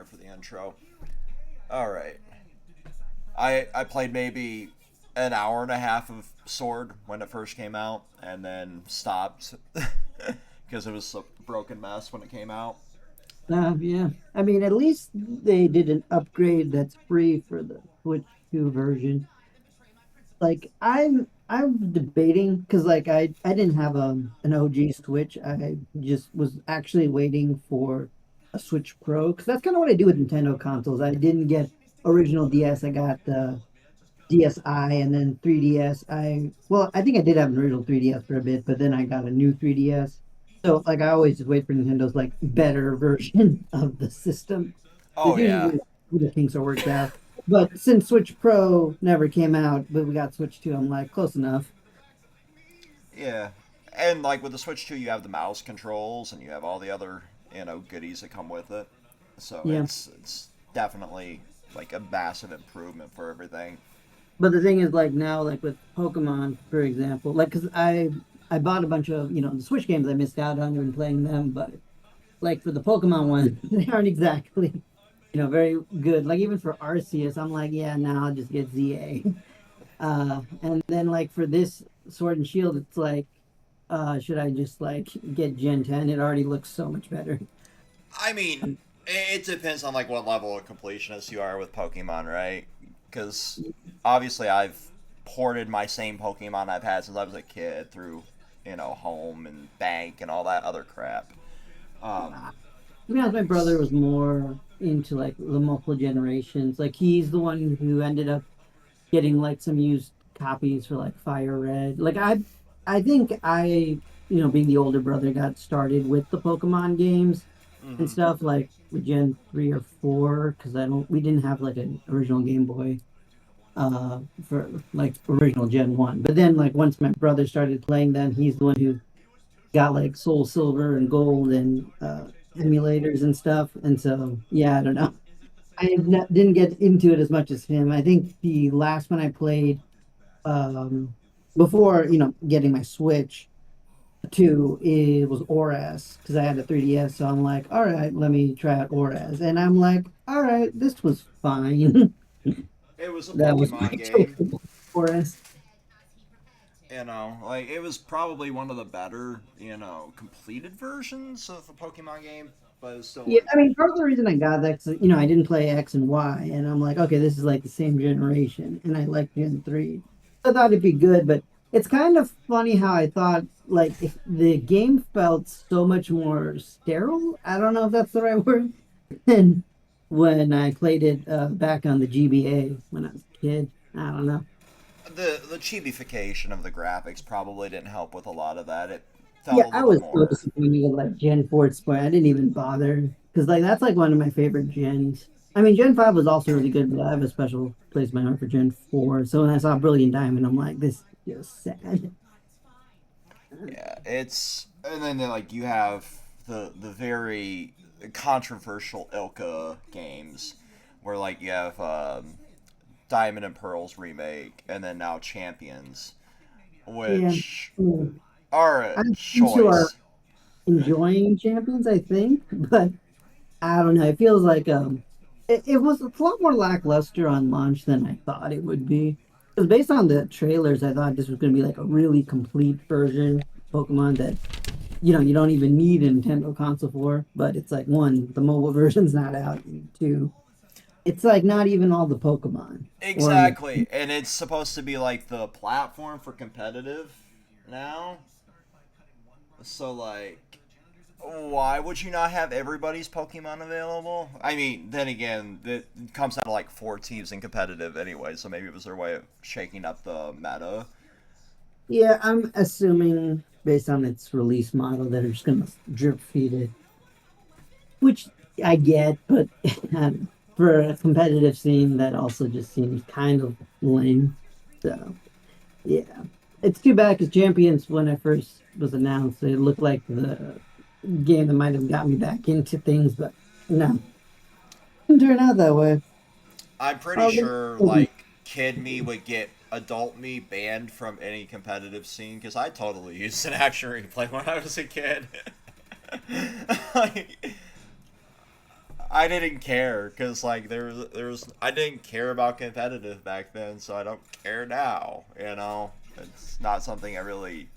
here for the intro. All right. I played maybe an hour and a half of Sword when it first came out, and then stopped because it was a broken mess when it came out. Yeah. I mean, at least they did an upgrade that's free for the Switch 2 version. Like I'm debating because I didn't have an OG Switch. I just was actually waiting for a Switch Pro because that's kind of what I do with Nintendo consoles. I didn't get original DS. I got the DSi and then 3DS. I think I did have an original 3DS for a bit, but then I got a new 3DS. So like I always just wait for Nintendo's like better version of the system. Oh There's yeah, usually the kinks are worked out. But since Switch Pro never came out, but we got Switch 2, I'm like close enough. yeah. And like with the Switch 2, you have the mouse controls and you have all the other goodies that come with it. So Yeah. it's definitely like a massive improvement for everything. But the thing is, like now, like with Pokemon, for example, like because I bought a bunch of the Switch games I missed out on even playing them, but like for the Pokemon one, they aren't exactly very good. Like even for Arceus, I'm like, yeah, now I'll just get ZA. And then like for this Sword and Shield, it's like, should I just like get Gen 10? It already looks so much better. I mean, it depends on like what level of completionist you are with Pokemon, right? Because obviously I've ported my same Pokemon I've had since I was a kid through home and bank and all that other crap. Um, To be honest, my brother was more into like the multiple generations. Like he's the one who ended up getting like some used copies for like Fire Red. I think being the older brother, got started with the Pokemon games and mhm. stuff like with Gen 3 or 4 because we didn't have like an original Game Boy for like original Gen 1. But then like once my brother started playing them, he's the one who got like Soul Silver and Gold and emulators and stuff. And so yeah, I don't know. Didn't get into it as much as him. I think the last one I played um, before getting my Switch two, it was ORAS because I had a 3DS. So I'm like, all right, let me try out ORAS, and I'm like, all right, this was fine. It was a That was my Pokemon game. total ORAS. Like it was probably one of the better, completed versions of a Pokemon game, but it's still Yeah, like, I mean, part of the reason I got that, 'cause, I didn't play X and Y, and I'm like, okay, this is like the same generation, and I like Gen 3. I thought it'd be good, but it's kind of funny how I thought, like, if the game felt so much more sterile. I don't know if that's the right word. And when I played it back on the GBA when I was a kid, I don't know. the chibification of the graphics probably didn't help with a lot of that. It felt Yeah, a I little was so more. disappointed with like Gen 4 Sport. I didn't even bother because like that's like one of my favorite gens. I mean, Gen 5 was also really good, but I have a special place in my heart for Gen 4. So when I saw Brilliant Diamond, I'm like, this is just sad. Yeah, it's and then like you have the very controversial Ilka games where like you have Diamond and Pearls remake and then now Champions, Yeah. which Mm. are a I'm friends who are choice. enjoying Champions, I think, but I don't know. It feels like it was a lot more lackluster on launch than I thought it would be. Because based on the trailers, I thought this was going to be like a really complete version of Pokemon that you don't even need a Nintendo console for. But it's like one, the mobile version's not out, and two, it's like not even all the Pokemon. Or Exactly, and it's supposed to be like the platform for competitive now. So like, why would you not have everybody's Pokemon available? I mean, then again, it comes down to like four teams in competitive anyway, so maybe it was their way of shaking up the meta. yeah, I'm assuming based on its release model that it's going to drip feed it, which I get, but for a competitive scene, that also just seems kind of lame. So yeah, it's too bad because Champions, when I first was announced, it looked like the game that might have got me back into things, but no, didn't turn out that way. I'm pretty Oh, sure like kid me would get adult me banned from any competitive scene because I totally used an action replay when I was a kid. like, I didn't care because like there was I didn't care about competitive back then, so I don't care now. You know, it's not something I really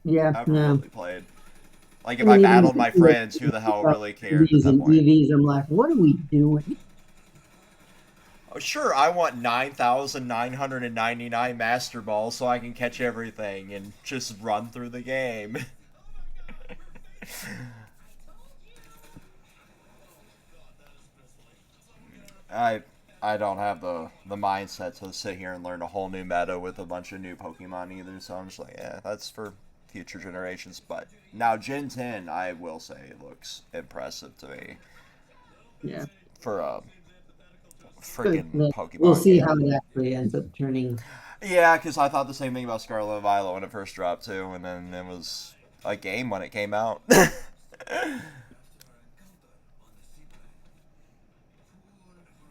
Yeah, ever no. really played. Like I if I mean, even battled my with friends, who the hell really cared at EVs that and point? EVs, I'm like, what are we doing? Oh, sure, I want 9,999 Master Balls so I can catch everything and just run through the game. I I don't have the mindset to sit here and learn a whole new meta with a bunch of new Pokemon either. So I'm just like, yeah, that's for future generations. But now Gen 10, I will say, looks impressive to me Yeah, for a but freaking we'll Pokemon see how game. it actually ends up turning. Yeah, because I thought the same thing about Scarlet and Violet when it first dropped too, and then it was a game when it came out.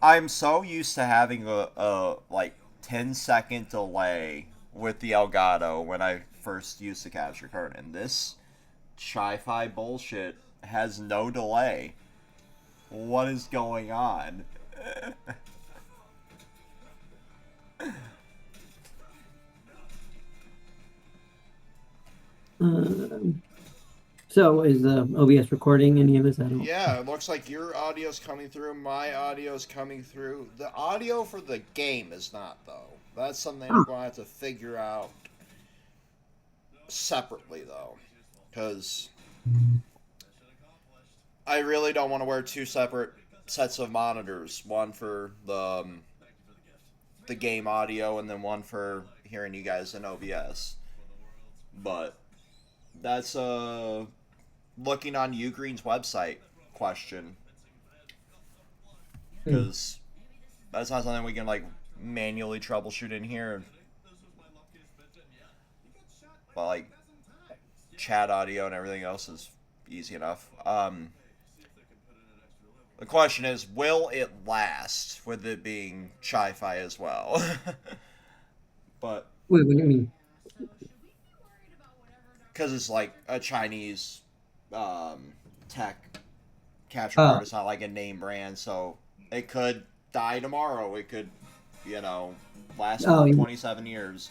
I'm so used to having a like 10-second delay with the Elgato when I first used the capture card, and this Chi-Fi bullshit has no delay. What is going on? Um, so is the OBS recording any of this? I don't. Yeah, it looks like your audio's coming through, my audio's coming through. The audio for the game is not, though. That's something I'm Oh, going to have to figure out separately, though. Because I really don't want to wear two separate sets of monitors. One for the game audio, and then one for hearing you guys in OBS. But that's looking on Ugreen's website question, hmm. because that's not something we can like manually troubleshoot in here. But like chat audio and everything else is easy enough. The question is, will it last with it being Chi-Fi as well? But Wait, what do you mean? because it's like a Chinese um, tech capture Oh, card, it's not like a name brand, so it could die tomorrow. It could, you know, last oh, for yeah. 27 years.